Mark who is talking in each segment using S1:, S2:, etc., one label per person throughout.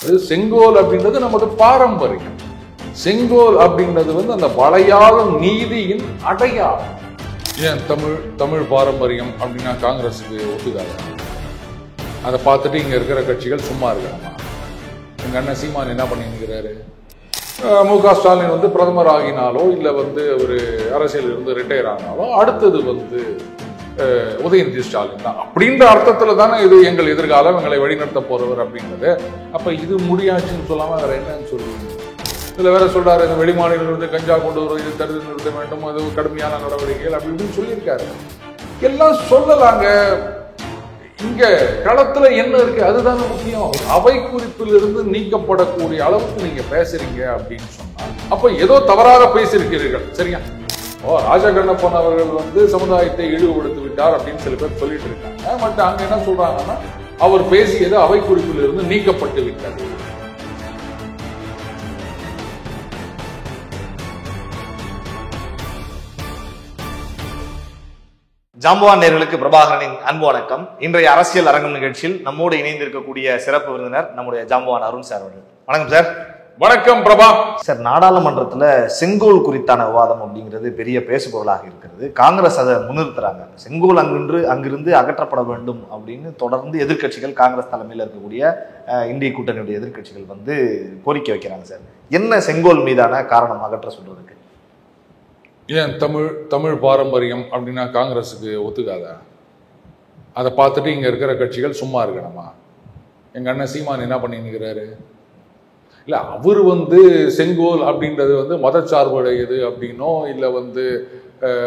S1: அது செங்கோல் அப்படின்றது நமது பாரம்பரியம். செங்கோல் அப்படின்றது அந்த வளையாத நீதியின் அடையாளம். ஏன் தமிழ் பாரம்பரியம் அப்படின்னா காங்கிரஸுக்கு ஒத்துக்காது. அதை பார்த்துட்டு இங்க இருக்கிற கட்சிகள் சும்மா இருக்கணுமா? எங்க அண்ணன் சீமான் என்ன பண்ணிருக்கிறாரு? மு.க. ஸ்டாலின் பிரதமர் ஆகினாலோ இல்ல ஒரு அரசியல் இருந்து ரிட்டையர் ஆனாலோ அடுத்தது உதயநிதி ஸ்டாலின் தான் அப்படின்ற அர்த்தத்துல தானே இது எங்கள் எதிர்காலம், எங்களை வழிநடத்த போறவர் அப்படின்றது. அப்ப இது முடியாச்சுன்னு சொல்லாம வேற என்னன்னு சொல்லுவீங்க? இதுல வேற சொல்றாரு, இந்த வெளிமாநிலத்திலிருந்து கஞ்சா கொண்டு வருவது இது தடுத்து நிறுத்த வேண்டும், அது கடுமையான நடவடிக்கைகள் அப்படி இப்படின்னு சொல்லியிருக்காரு. எல்லாம் சொல்லலாங்க. இங்க களத்துல என்ன இருக்கு அதுதானே முக்கியம். அவை குறிப்பிலிருந்து நீக்கப்படக்கூடிய அளவுக்கு நீங்க பேசுறீங்க அப்படின்னு சொன்னா அப்ப ஏதோ தவறாக பேசியிருக்கிறீர்கள். சரியா? ராஜா கண்ணப்பன் அவர்கள் சமுதாயத்தை இழிவுபடுத்தி விட்டார் அப்படின்னு சில பேர் சொல்லிட்டு இருக்காங்க. பட் அங்க என்ன சொல்றாங்கன்னா அவர் பேசியது அவை குறிப்பிலிருந்து நீக்கப்பட்டு விட்டது.
S2: ஜாம்பவான் நேயர்களுக்கு பிரபாகரனின் அன்பு வணக்கம். இன்றைய அரசியல் அரங்கம் நிகழ்ச்சியில் நம்மோடு இணைந்திருக்கக்கூடிய சிறப்பு விருந்தினர் நம்முடைய ஜாம்பவான் அருண் சார் அவர்கள். வணக்கம் சார்.
S1: வணக்கம் பிரபா
S2: சார். நாடாளுமன்றத்துல செங்கோல் குறித்தான விவாதம் அப்படிங்கிறது பெரிய பேசுபொருளாக இருக்கிறது. காங்கிரஸ் அதை முன்னிறுத்துறாங்க. செங்கோல் அங்கிருந்து அகற்றப்பட வேண்டும் அப்படின்னு தொடர்ந்து எதிர்கட்சிகள், காங்கிரஸ் தலைமையில் இருக்கக்கூடிய இந்திய கூட்டணியுடைய எதிர்கட்சிகள் கோரிக்கை வைக்கிறாங்க. சார், என்ன செங்கோல் மீதான காரணம் அகற்ற சொல்றதுக்கு?
S1: ஏன் தமிழ் பாரம்பரியம் அப்படின்னா காங்கிரஸுக்கு ஒத்துக்காதா? அதை பார்த்துட்டு இங்க இருக்கிற கட்சிகள் சும்மா இருக்கணுமா? எங்க அண்ணன் சீமான் என்ன பண்ணிருக்கிறாரு? இல்ல அவரு செங்கோல் அப்படின்றது மதச்சார்புடையது அப்படின்னோ இல்ல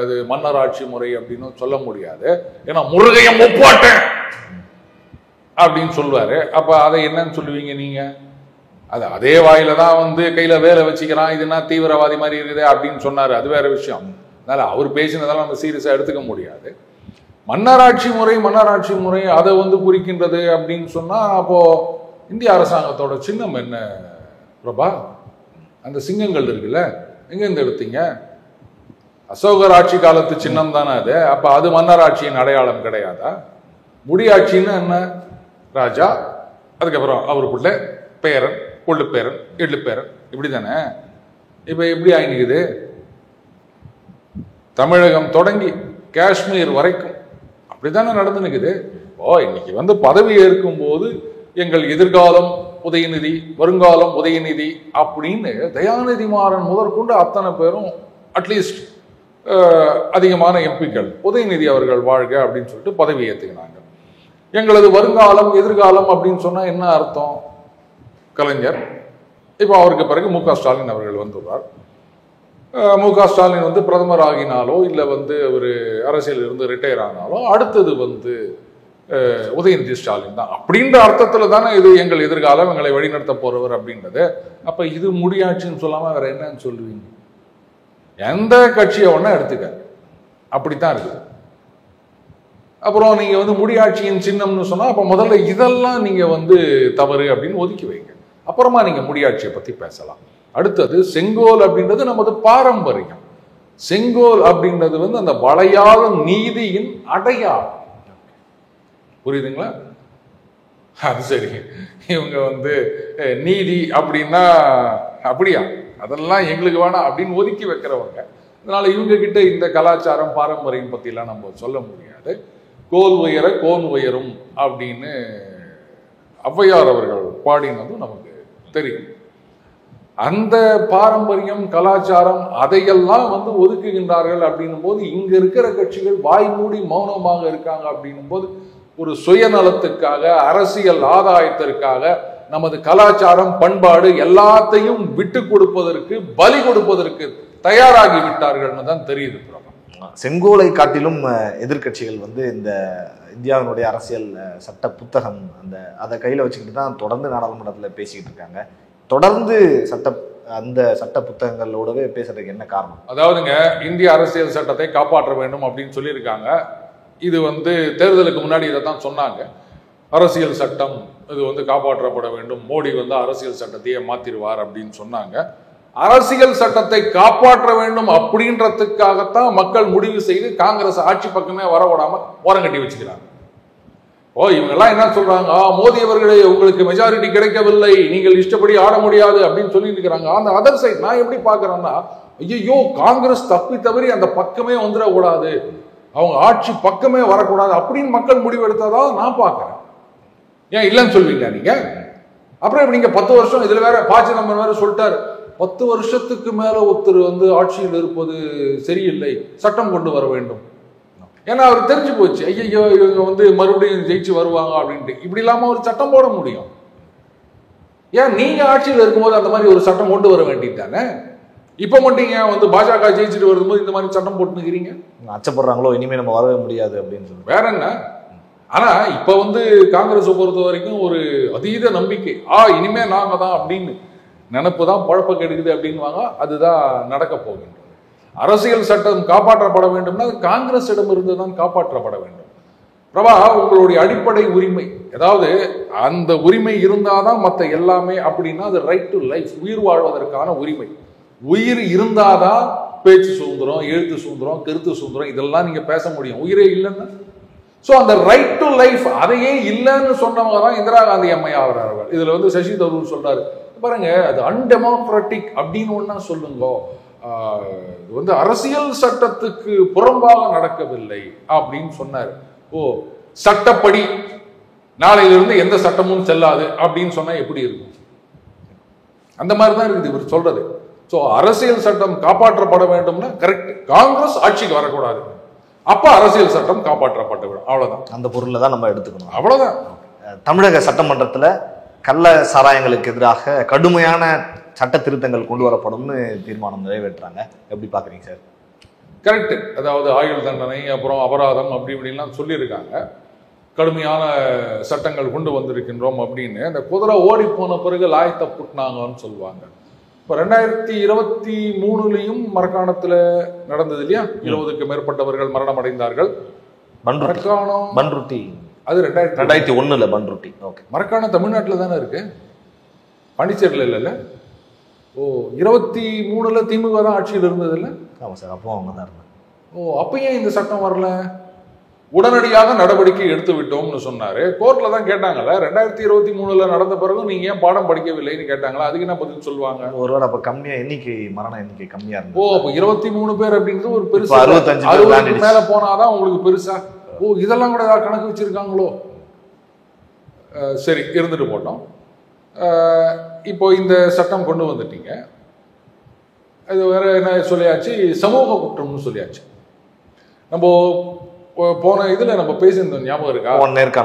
S1: அது மன்னராட்சி முறை அப்படின்னோ சொல்ல முடியாது. ஏன்னா முருகையம் ஒப்பாட்டேன் அப்படின்னு சொல்லுவாரு. அப்ப அதை என்னன்னு சொல்லுவீங்க நீங்க? அது அதே வாயில தான் கையில வேலை வச்சுக்கிறான், இதுனா தீவிரவாதி மாதிரி இருக்குது அப்படின்னு சொன்னாரு. அது வேற விஷயம். அதனால அவர் பேசினதெல்லாம் நம்ம சீரியஸா எடுத்துக்க முடியாது. மன்னராட்சி முறை அதை குறிக்கின்றது அப்படின்னு சொன்னா அப்போ இந்திய அரசாங்கத்தோட சின்னம் என்ன பிரபா? அந்த சிங்கங்கள் இருக்குல்ல, எங்க இருந்து எடுத்தீங்க? அசோகர் ஆட்சி காலத்து சின்னம் தானே அது. அப்ப அது மன்னராட்சியின் அடையாளம் கிடையாதா? முடியாட்சின்னு என்ன? ராஜா, அதுக்கப்புறம் அவருக்குள்ள பேரன், கொள்ளு பேரன், எள்ளு பேரன், இப்படிதானே. இப்ப எப்படி ஆயினுக்குது? தமிழகம் தொடங்கி காஷ்மீர் வரைக்கும் அப்படித்தானே நடந்துனுக்குது. இன்னைக்கு பதவி ஏற்கும் போது எங்கள் எதிர்காலம் உதயநிதி, வருங்காலம் உதயநிதி அப்படின்னு தயாநிதி மாறன் முதற்கொண்டு அத்தனை பேரும், அட்லீஸ்ட் அதிகமான எம்பிக்கள் உதயநிதி அவர்கள் வாழ்க அப்படின்னு சொல்லிட்டு பதவி ஏற்றுக்கினாங்க. எங்களது வருங்காலம் எதிர்காலம் அப்படின்னு சொன்னா என்ன அர்த்தம்? கலைஞர். இப்போ அவருக்கு பிறகு மு.க. ஸ்டாலின் அவர்கள் வந்துள்ளார். மு.க. ஸ்டாலின் பிரதமர் ஆகினாலோ இல்ல ஒரு அரசியல் இருந்து ரிட்டையர் ஆனாலோ அடுத்தது உதயநிதி ஸ்டாலின் தான் அப்படின்ற அர்த்தத்துல தானே இது எங்கள் எதிர்காலம், எங்களை வழிநடத்த போறவர் அப்படின்றது. அப்ப இது முடியாச்சுன்னு சொல்லாம வேற என்னன்னு சொல்லுவீங்க? எந்த கட்சியை ஒன்னா எடுத்துக்க, அப்படித்தான் இருக்குது. அப்புறம் நீங்க முடியாட்சியின் சின்னம்னு சொன்னா அப்ப முதல்ல இதெல்லாம் நீங்க தவறு அப்படின்னு ஒதுக்கி வைங்க. அப்புறமா நீங்க முடியாட்சியை பத்தி பேசலாம். அடுத்தது செங்கோல் அப்படின்றது நமது பாரம்பரியம். செங்கோல் அப்படின்றது அந்த வளையாத நீதியின் அடையாளம். புரியுதுங்களா? அது சரி, இவங்க நீதி அப்படின்னா அப்படியா, அதெல்லாம் எங்களுக்கு வேணாம் அப்படின்னு ஒதுக்கி வைக்கிறவங்க. அதனால இவங்க கிட்ட இந்த கலாச்சாரம் பாரம்பரியம் பத்தி எல்லாம் நம்ம சொல்ல முடியாது. கோல் உயர கோன் உயரும் அப்படின்னு ஔவையார் அவர்கள் பாடினதும் நமக்கு தெரியும். அந்த பாரம்பரியம், கலாச்சாரம் அதையெல்லாம் ஒதுக்குகின்றார்கள் அப்படின்னும் போது இங்க இருக்கிற கட்சிகள் வாய் மூடி மௌனமாக இருக்காங்க அப்படின்னும் போது ஒரு சுயநலத்துக்காக, அரசியல் ஆதாயத்திற்காக நமது கலாச்சாரம், பண்பாடு எல்லாத்தையும் விட்டு கொடுப்பதற்கு, பலி கொடுப்பதற்கு தயாராகி விட்டார்கள்னு தான் தெரியுது.
S2: செங்கோலை காட்டிலும் எதிர்கட்சிகள் இந்த இந்தியாவினுடைய அரசியல் சட்ட புத்தகம் அதை கையில வச்சுக்கிட்டு தான் தொடர்ந்து நாடாளுமன்றத்தில் பேசிக்கிட்டு இருக்காங்க. தொடர்ந்து அந்த சட்ட புத்தகங்களோடவே பேசுறதுக்கு என்ன காரணம்?
S1: அதாவதுங்க, இந்திய அரசியல் சட்டத்தை காப்பாற்ற வேண்டும் அப்படின்னு சொல்லியிருக்காங்க. இது தேர்தலுக்கு முன்னாடி இதை தான் சொன்னாங்க. அரசியல் சட்டம் இது காப்பாற்றப்பட வேண்டும், மோடி அரசியல் சட்டத்தையே மாத்திருவார் அப்படின்னு சொன்னாங்க. அரசியல் சட்டத்தை காப்பாற்ற வேண்டும் அப்படின்றதுக்காகத்தான் மக்கள் முடிவு செய்து காங்கிரஸ் ஆட்சி பக்கமே வரவிடாம ஓரங்கட்டி வச்சுக்கிறாங்க. இவங்கெல்லாம் என்ன சொல்றாங்க, மோடி அவர்களே உங்களுக்கு மெஜாரிட்டி கிடைக்கவில்லை, நீங்கள் இஷ்டப்படி ஆட முடியாது அப்படின்னு சொல்லி இருக்கிறாங்க. அந்த அதர் சைட் நான் எப்படி பாக்குறேன்னா, ஐயோ காங்கிரஸ் தப்பி தவறி அந்த பக்கமே வந்துடக்கூடாது, அவங்க ஆட்சி பக்கமே வரக்கூடாது அப்படின்னு மக்கள் முடிவு எடுத்தாதான் நான் பாக்குறேன். ஏன் இல்லைன்னு சொல்வீங்க நீங்க? அப்புறம் இப்ப நீங்க 10 வருஷம் இதுல வேற பாஜக வேற சொல்லிட்டாரு, 10 வருஷத்துக்கு மேல ஒருத்தர் ஆட்சியில் இருப்பது சரியில்லை, சட்டம் கொண்டு வர வேண்டும். ஏன்னா அவருக்கு தெரிஞ்சு போச்சு, ஐயோ இவங்க மறுபடியும் ஜெயிச்சு வருவாங்க அப்படின்ட்டு. இப்படி இல்லாம ஒரு சட்டம் போட முடியும். ஏன் நீங்க ஆட்சியில் இருக்கும்போது அந்த மாதிரி ஒரு சட்டம் கொண்டு வர வேண்டியதானே? இப்ப மட்டும் பாஜக ஜெயிச்சுட்டு வரும்போது இந்த மாதிரி சட்டம் போட்டுக்கிறீங்க?
S2: அச்சப்படுறாங்களோ இனிமே நம்ம வரவே முடியாது அப்படின்னு சொல்லி.
S1: வேற என்ன? ஆனா இப்ப காங்கிரஸை பொறுத்த வரைக்கும் ஒரு அதீத நம்பிக்கை, இனிமே நாங்க தான் அப்படின்னு நினைப்பு தான் பழப்ப கெடுக்குது அப்படின்வாங்க. அதுதான் நடக்க போகின்றது. அரசியல் சட்டம் காப்பாற்றப்பட வேண்டும்னா காங்கிரஸிடம் இருந்து தான் காப்பாற்றப்பட வேண்டும். பிரபா, உங்களுடைய அடிப்படை உரிமை, அதாவது அந்த உரிமை இருந்தாதான் மற்ற எல்லாமே அப்படின்னா அது ரைட் டு லைஃப், உயிர் வாழ்வதற்கான உரிமை. உயிர் இருந்தாதான் பேச்சு சுதந்திரம், எழுத்து சுதந்திரம், கருத்து சுதந்திரம் இதெல்லாம் நீங்க பேச முடியும். உயிரே இல்லைன்னா சோ அந்த ரைட் டு லைஃப் அதையே இல்லைன்னு சொன்னவங்க தான் இந்திரா காந்தி அம்மையார் அவர்கள். இதுல சசி தரூர் சொல்றாரு பாருங்க, அது அன்டெமோக்ராட்டிக் அப்படின்னு ஒன்னா சொல்லுங்க, அரசியல் சட்டத்துக்கு புறம்பாக நடக்கவில்லை அப்படின்னு சொன்னார். சட்டப்படி நாளையிலிருந்து எந்த சட்டமும் செல்லாது அப்படின்னு சொன்னா எப்படி இருக்கும்? அந்த மாதிரிதான் இருக்குது இவர் சொல்றது. சோ அரசியல் சட்டம் காப்பாற்றப்பட வேண்டும்னா கரெக்ட், காங்கிரஸ் ஆட்சிக்கு வரக்கூடாது, அப்ப அரசியல் சட்டம் காப்பாற்றப்பட்டு விடும். அவ்வளவுதான். அந்த பொருளை தான் நம்ம எடுத்துக்கணும். அவ்வளவுதான். தமிழக சட்டமன்றத்துல கள்ள சாராயங்களுக்கு எதிராக கடுமையான சட்ட திருத்தங்கள் கொண்டு வரப்படும்னு தீர்மானம் நிறைவேற்றாங்க. எப்படி பாக்குறீங்க சார்? கரெக்ட். அதாவது ஆயுள் தண்டனை, அப்புறம் அபராதம் அப்படி இப்படின்லாம் சொல்லியிருக்காங்க. கடுமையான சட்டங்கள் கொண்டு வந்திருக்கின்றோம் அப்படின்னு. அந்த குதிரை ஓடி போன பிறகு லாயத்தை புட்டினாங்கன்னு சொல்லுவாங்க. இப்போ 2023 மரக்காணத்துல நடந்தது இல்லையா, 20க்கு மேற்பட்டவர்கள் மரணம் அடைந்தார்கள். பன்ருட்டி அது 2001 பன்ருட்டி. ஓகே, மரக்காணம் தமிழ்நாட்டில் தானே இருக்கு, பாண்டிச்சேரியில் இல்லைல்ல? 23 திமுக தான் ஆட்சியில் இருந்தது இல்லை? ஆமாம் சார், அப்போ அவங்க தான் இருந்தாங்க. அப்போ ஏன் இந்த சட்டம் வரல? உடனடியாக நடவடிக்கை எடுத்து விட்டோம்னு சொன்னாரு. கோர்ட்ல தான் கேட்டாங்கல்ல, 2023 நடந்த பிறகு நீங்க ஏன் பாடம் படிக்கவில்லைன்னு கேட்டாங்களா? அதுக்கு என்ன பதில் சொல்லுவாங்க? ஒருவேளை அப்ப கம்மியா மரண எண்ணிக்கை கம்மியா இருக்கு. அப்ப 23 பேர் அப்படின்றது ஒரு பெருசு. 65 மேல போனாதான் உங்களுக்கு பெருசா? இதெல்லாம் கூட ஏதாவது கணக்கு வச்சிருக்காங்களோ? சரி, இருந்துட்டு போட்டோம். இப்போ இந்த சட்டம் கொண்டு வந்துட்டீங்க, அது வேற என்ன சொல்லியாச்சு, சமூக குற்றம்னு சொல்லியாச்சு. நம்ம போன இதுல நம்ம பேசியிருந்தோம், ஞாபகம் இருக்கா?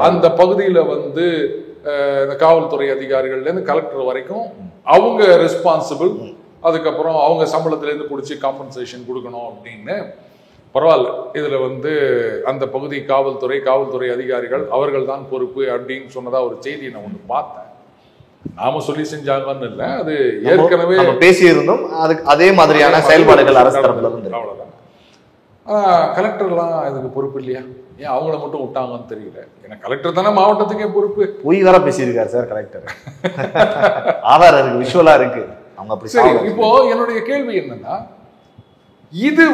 S1: அந்த பகுதியில இந்த காவல்துறை அதிகாரிகள்ல இருந்து கலெக்டர் வரைக்கும் அவங்க ரெஸ்பான்சிபிள். அதுக்கப்புறம் அவங்க சம்பளத்துல இருந்து பிடிச்சி காம்பன்சேஷன் கொடுக்கணும் அப்படின்னு. பரவாயில்ல, இதுல அந்த பகுதி காவல்துறை அதிகாரிகள் அவர்கள் தான் பொறுப்பு அப்படின்னு சொன்னதா ஒரு செய்தியை நான் ஒண்ணு பார்த்தேன். நாம சொல்லி செஞ்சாங்கன்னு இல்லை, அது ஏற்கனவே பேசியிருந்தோம். அதுக்கு அதே மாதிரியான செயல்பாடுகள் அரசு தரப்புல இருந்து. அவ்வளவுதான். கலெக்டர்லாம் இதுக்கு பொறுப்பு இல்லையா? ஏன் அவங்கள மட்டும் விட்டாங்கன்னு தெரியல. ஏன்னா கலெக்டர் தானே மாவட்டத்துக்கே பொறுப்பு. பொய் வேற பேசியிருக்காரு சார் கலெக்டர். ஆதாரம் இருக்கு, விஷுவலா இருக்கு. அவங்க அப்படி. சரி, இப்போ என்னுடைய கேள்வி என்னன்னா, இது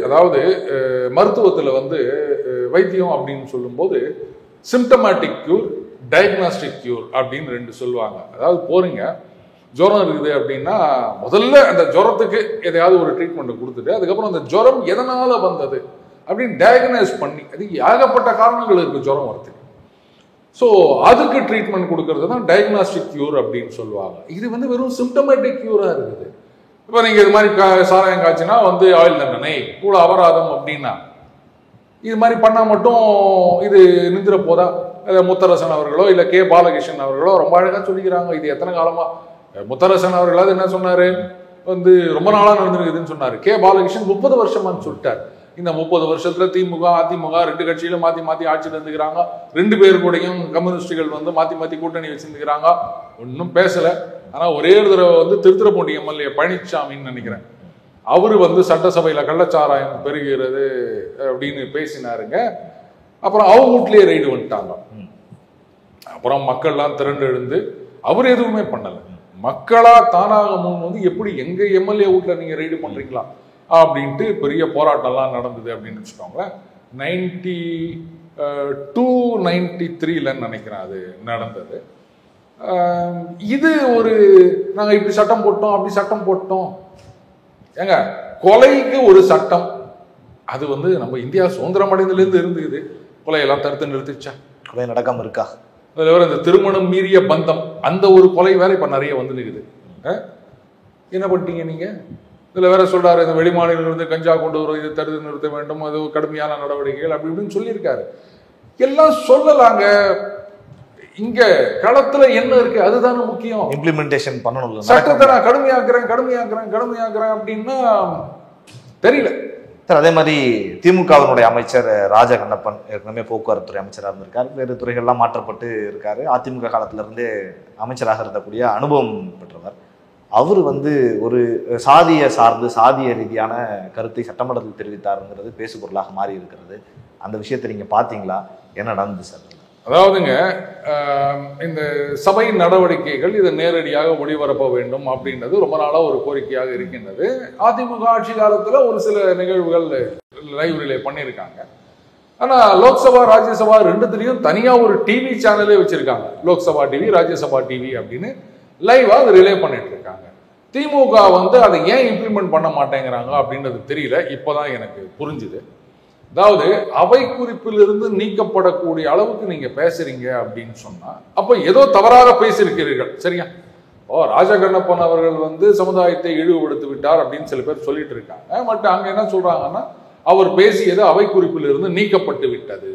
S1: அதாவது மருத்துவத்துல வைத்தியம் அப்படின்னு சொல்லும்போது சிம்டமேட்டிக் கியூர், டயக்னாஸ்டிக் கியூர் அப்படின்னு 2 சொல்லுவாங்க. அதாவது போறீங்க, ஜுரம் இருக்குது அப்படின்னா முதல்ல அந்த ஜுரத்துக்கு எதையாவது ஒரு ட்ரீட்மெண்ட் கொடுத்துட்டு அதுக்கப்புறம் அந்த ஜுரம் எதனால வந்தது அப்படின்னு டயக்னைஸ் பண்ணி, அது ஏகப்பட்ட காரணங்கள் இருக்கு ஜுரம் வரதுக்கு. ஸோ அதுக்கு ட்ரீட்மெண்ட் கொடுக்கறது தான் டயக்னாஸ்டிக் கியூர் அப்படின்னு சொல்லுவாங்க. இது வெறும் சிம்டமேட்டிக் கியூரா இருக்குது. இப்போ நீங்க இது மாதிரி சாராயம் காய்ச்சினா ஆயுள் தண்டனை, கூட அபராதம் அப்படின்னா இது மாதிரி பண்ணா மட்டும் இது நிந்திர போதா? முத்தரசன் அவர்களோ இல்ல கே பாலகிருஷ்ணன் அவர்களோ ரொம்ப அழகா சொல்லிக்கிறாங்க. இது எத்தனை காலமா? முத்தரசன் அவர்களாவது என்ன சொன்னாரு, ரொம்ப நாளா நடந்திருக்குதுன்னு சொன்னாரு. கே பாலகிருஷ்ணன் 30 வருஷமான்னு சொல்லிட்டார். இந்த 30 வருஷத்துல திமுக அதிமுக 2 கட்சியிலும் மாத்தி மாத்தி ஆட்சியில் இருந்துக்கிறாங்க. 2 பேர் கூடயும் கம்யூனிஸ்டுகள் மாத்தி மாத்தி கூட்டணி வச்சிருந்துக்கிறாங்க. ஒன்னும் பேசல. ஆனா ஒரே ஒரு தடவை திருத்துறைப்பூண்டி எம்எல்ஏ பழனிசாமின்னு நினைக்கிறேன், அவரு சட்டசபையில கள்ளச்சாராயம் பெருகிறது அப்படின்னு பேசினாருங்க. அப்புறம் அவங்க வீட்லயே ரெய்டு வந்துட்டாங்க. அப்புறம் மக்கள்லாம் திரண்டு எழுந்து அவர் எதுவுமே பண்ணல. மக்களா தானாக முன் எப்படி எங்க எம்எல்ஏ வீட்டுல நீங்க ரெய்டு பண்றீங்களா அப்படின்ட்டு பெரிய போராட்டம்லாம் நடந்தது அப்படின்னு வச்சுக்கோங்களேன். 293 நினைக்கிறேன் அது நடந்தது. இது ஒரு நாங்கள் இப்படி சட்டம் போட்டோம் அப்படி சட்டம் போட்டோம். ஏங்க, கொலைக்கு ஒரு சட்டம், அது வந்து நம்ம இந்தியா சுதந்திரம் அடைந்ததுலேருந்து இருந்துக்குது. கொலையெல்லாம் தடுத்து நிறுத்திச்சா?
S2: கொலை நடக்காம இருக்கா?
S1: அதில் இந்த திருமணம் மீறிய பந்தம், அந்த ஒரு கொலை வேற இப்போ நிறைய வந்து நிற்குது. என்ன பண்ணிட்டீங்க நீங்க? இதில் வேற சொல்றாரு, இந்த வெளிமாநிலிருந்து கஞ்சா கொண்டு வரும், இது தடுத்து நிறுத்த வேண்டும், அது கடுமையான நடவடிக்கைகள் அப்படி இப்படின்னு சொல்லியிருக்காரு. எல்லாம் சொல்லலாங்க. இங்க களத்துல என்ன இருக்கு அதுதானே முக்கியம்.
S2: இம்ப்ளிமெண்டேஷன் பண்ணணும்.
S1: சட்டத்தை நான் கடுமையாக்குறேன் அப்படின்னா தெரியல
S2: சார். அதே மாதிரி திமுகவினுடைய அமைச்சர் ராஜகண்ணப்பன் ஏற்கனவே போக்குவரத்து துறை அமைச்சராக இருந்திருக்காரு, வேறு துறைகள்லாம் மாற்றப்பட்டு இருக்காரு. அதிமுக காலத்துல இருந்தே அமைச்சராக இருந்தக்கூடிய அனுபவம் பெற்றவர். அவர் வந்து ஒரு சாதிய சார்ந்து சாதிய ரீதியான கருத்தை சட்டமன்றத்தில் தெரிவித்தாருங்கிறது பேசுபொருளாக மாறி இருக்கிறது. அந்த விஷயத்தை நீங்க பாத்தீங்களா? என்ன நடந்தது சார்?
S1: அதாவதுங்க, இந்த சபை நடவடிக்கைகள் இதை நேரடியாக ஒளிபரப்ப வேண்டும் அப்படின்றது ரொம்ப நாளாக ஒரு கோரிக்கையாக இருக்கின்றது. அதிமுக ஆட்சி காலத்தில் ஒரு சில நிகழ்வுகள் லைவ் ரிலே பண்ணியிருக்காங்க. ஆனால் லோக்சபா ராஜ்யசபா ரெண்டுத்துலேயும் தனியாக ஒரு டிவி சேனலே வச்சிருக்காங்க. லோக்சபா டிவி, ராஜ்யசபா டிவி அப்படின்னு லைவாக அதை ரிலே பண்ணிட்டு இருக்காங்க. திமுக வந்து அதை ஏன் இம்ப்ளிமெண்ட் பண்ண மாட்டேங்கிறாங்க அப்படின்றது தெரியல. இப்போதான் எனக்கு புரிஞ்சுது. அதாவது அவை குறிப்பிலிருந்து நீக்கப்படக்கூடிய அளவுக்கு நீங்க பேசுறீங்க அப்படின்னு சொன்னா அப்ப ஏதோ தவறாக பேசியிருக்கிறீர்கள், சரியா? ராஜகண்ணப்பன் அவர்கள் வந்து சமுதாயத்தை இழிவுபடுத்தி விட்டார் அப்படின்னு சில பேர் சொல்லிட்டு இருக்காங்க. பட் அங்க என்ன சொல்றாங்கன்னா, அவர் பேசியது அவை குறிப்பிலிருந்து நீக்கப்பட்டு விட்டது.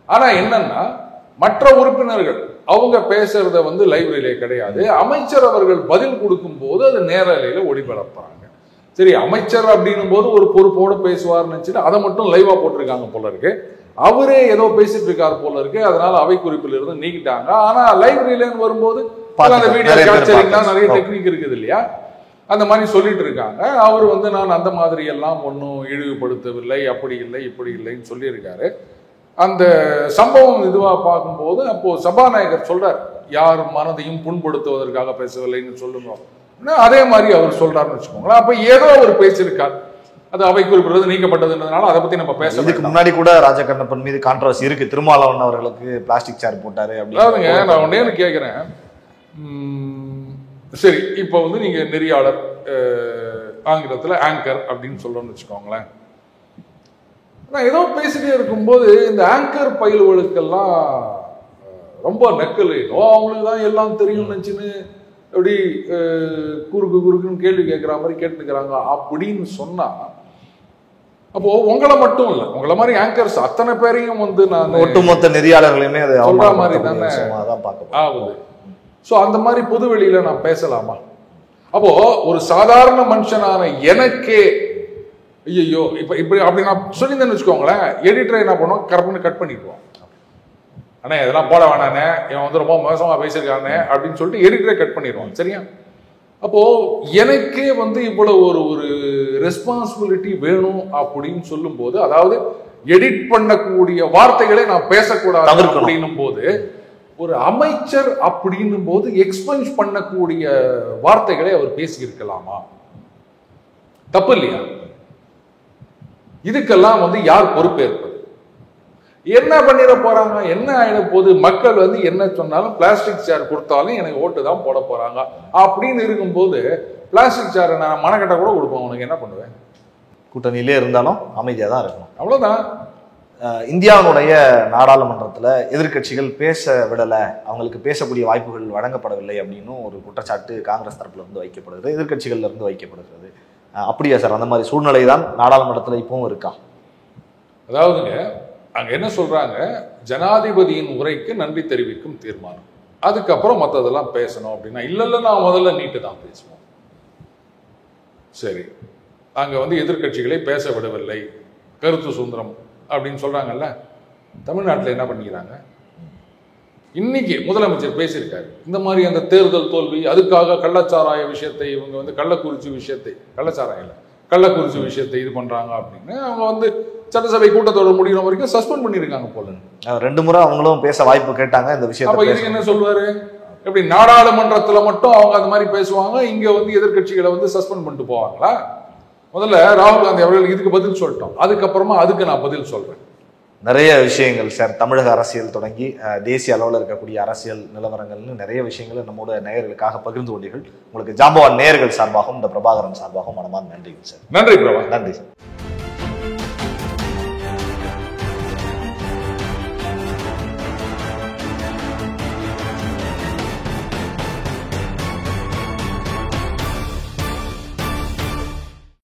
S1: ஆனா என்னன்னா, மற்ற உறுப்பினர்கள் அவங்க பேசுறத வந்து லைப்ரரியிலே கிடையாது. அமைச்சர் அவர்கள் பதில் கொடுக்கும் போது அது நேரலையில ஒளிபரப்புறாங்க. சரி, அமைச்சர் அப்படின்னும் போது ஒரு பொறுப்போட பேசுவார்னு நினைச்சிட்டு அதை மட்டும் லைவா போட்டிருக்காங்க போல இருக்கு. அவரே ஏதோ பேசிட்டு இருக்காரு போல இருக்கு, அதனால அவை குறிப்பில் இருந்து நீக்கிட்டாங்க. ஆனா லைப்ரரியிலன்னு வரும்போது அந்த வீடியோ கேப்சரிங்லாம் நிறைய டெக்னிக் இருக்குது இல்லையா, அந்த மாதிரி சொல்லிட்டு இருக்காங்க. அவர் வந்து நான் அந்த மாதிரி எல்லாம் ஒன்றும் இழிவுபடுத்தவில்லை, அப்படி இல்லை இப்படி இல்லைன்னு சொல்லியிருக்காரு. அந்த சம்பவம் இதுவா பார்க்கும்போது அப்போ சபாநாயகர் சொல்றார், யார் மனதையும் புண்படுத்துவதற்காக பேசவில்லைன்னு சொல்லுங்க. அதே மாதிரி அவர் சொல்றாருன்னு வச்சுக்கோங்களேன். அப்ப ஏதோ அவர் பேசியிருக்கார், அது அவை குறிப்பிடுறது நீக்கப்பட்டதுன்றதுனால அதை பத்தி நம்ம பேச.
S2: இதுக்கு முன்னாடி கூட ராஜகண்ணப்பன் மீது கான்ட்ரவர்சி இருக்கு. திருமாவளவன் அவர்களுக்கு பிளாஸ்டிக் சேர் போட்டாரு அப்படின்னு.
S1: நான் ஒன்னே கேட்கிறேன், சரி இப்போ வந்து நீங்க நெறியாளர், ஆங்கிலத்துல ஆங்கர் அப்படின்னு சொல்லணும்னு வச்சுக்கோங்களேன். நான் ஏதோ பேசிட்டே இருக்கும்போது இந்த ஆங்கர் பயில்களுக்கெல்லாம் ரொம்ப நெக்கல், அவங்களுக்கு தான் எல்லாம் தெரியும் நினைச்சுன்னு எப்படி குறுக்குன்னு கேள்வி கேட்குற மாதிரி கேட்டுக்கிறாங்க அப்படின்னு சொன்னா, அப்போ உங்களை மட்டும் இல்லை, உங்களை மாதிரி ஆங்கர்ஸ் அத்தனை பேரையும் வந்து நான்
S2: ஒட்டுமொத்த நெறியாளர்களையுமே அதை
S1: சொல்ற மாதிரி தானே ஆகுது. ஸோ அந்த மாதிரி பொது வெளியில நான் பேசலாமா? அப்போ ஒரு சாதாரண மனுஷனான எனக்கே ஐயோ இப்ப இப்படி அப்படி நான் சொல்லியிருந்தேன்னு வச்சுக்கோங்களேன், எடிட்டரை என்ன பண்ணுவோம், கட் பண்ணிடுவோம். அண்ணே இதெல்லாம் போட வேணானே, இவன் வந்து ரொம்ப மோசமா பேசியிருக்கானே அப்படின்னு சொல்லிட்டு எடிட்டரை கட் பண்ணிடுவான், சரியா? அப்போ எனக்கே வந்து இவ்வளவு ஒரு ரெஸ்பான்சிபிலிட்டி வேணும் அப்படின்னு சொல்லும் போது, அதாவது எடிட் பண்ணக்கூடிய வார்த்தைகளை நான் பேசக்கூடாது அப்படின்னும் போது, ஒரு அமைச்சர் அப்படின்னும் போது எக்ஸ்பென்ஸ் பண்ணக்கூடிய வார்த்தைகளை அவர் பேசி இருக்கலாமா? தப்பு இல்லையா? இதுக்கெல்லாம் வந்து யார் பொறுப்பேற்பது? என்ன பண்ணிட போறாங்க, என்ன ஆயிட போகுது? மக்கள் வந்து என்ன சொன்னாலும் பிளாஸ்டிக் சேர் கொடுத்தாலும் எனக்கு ஓட்டு தான் போட போறாங்க அப்படின்னு இருக்கும்போது, பிளாஸ்டிக் சேர் நான் மனக்கட்ட கூட கொடுப்பேன், உனக்கு என்ன பண்ணுவேன்?
S2: கூட்டணியிலே இருந்தாலும் அமைதியாக தான் இருக்கணும்,
S1: அவ்வளவுதான்.
S2: இந்தியாவுடைய நாடாளுமன்றத்தில் எதிர்கட்சிகள் பேச விடலை, அவங்களுக்கு பேசக்கூடிய வாய்ப்புகள் வழங்கப்படவில்லை அப்படின்னு ஒரு குற்றச்சாட்டு காங்கிரஸ் தரப்புல இருந்து வைக்கப்படுகிறது, எதிர்கட்சிகள்ல இருந்து வைக்கப்படுகிறது. அப்படியா சார்? அந்த மாதிரி சூழ்நிலை தான் நாடாளுமன்றத்தில் இப்பவும் இருக்கா?
S1: அதாவதுங்க, அங்க என்ன சொல்றாங்க, ஜனாதிபதியின் உரைக்கு நன்றி தெரிவிக்கும் தீர்மானம், அதுக்கப்புறம் மற்றதெல்லாம் பேசணும் அப்படின்னா, இல்ல நான் முதல்ல நீட்டு தான் பேசுவோம். சரி, அங்க வந்து எதிர்கட்சிகளை பேச விடவில்லை, கருத்து சுதந்திரம் அப்படின்னு சொல்றாங்கல்ல. தமிழ்நாட்டில் என்ன பண்ணிக்கிறாங்க? இன்னைக்கு முதலமைச்சர் பேசியிருக்காரு, இந்த மாதிரி அந்த தேர்தல் தோல்வி, அதுக்காக கள்ளச்சாராய விஷயத்தை இவங்க வந்து கள்ளக்குறிச்சி விஷயத்தை, கள்ளக்குறிச்சி விஷயத்தை இது பண்றாங்க அப்படின்னு அவங்க வந்து சட்டசபை கூட்டத்தொடர் முடிகிற வரைக்கும் சஸ்பெண்ட் பண்ணியிருக்காங்க போல. 2
S2: முறை அவங்களும் பேச வாய்ப்பு கேட்டாங்க இந்த விஷயத்தை.
S1: அப்ப இதுக்கு என்ன சொல்வாரு? எப்படி நாடாளுமன்றத்துல மட்டும் அவங்க அந்த மாதிரி பேசுவாங்க, இங்க வந்து எதிர்கட்சிகளை வந்து சஸ்பெண்ட் பண்ணிட்டு போவாங்களா? முதல்ல ராகுல் காந்தி அவர்கள் இதுக்கு பதில் சொல்லிட்டோம், அதுக்கப்புறமா அதுக்கு நான் பதில் சொல்றேன்.
S2: நிறைய விஷயங்கள் சார், தமிழக அரசியல் தொடங்கி தேசிய அளவில் இருக்கக்கூடிய அரசியல் நிலவரங்கள்னு நிறைய விஷயங்களை நம்மோட நேயர்களுக்காக பகிர்ந்து கொண்டீர்கள். உங்களுக்கு ஜாம்பவான் நேயர்கள் சார்பாகவும் இந்த பிரபாகரன் சார்பாகவும் மனமார்ந்த நன்றி சார்.
S1: நன்றி பிரபா.
S2: நன்றி.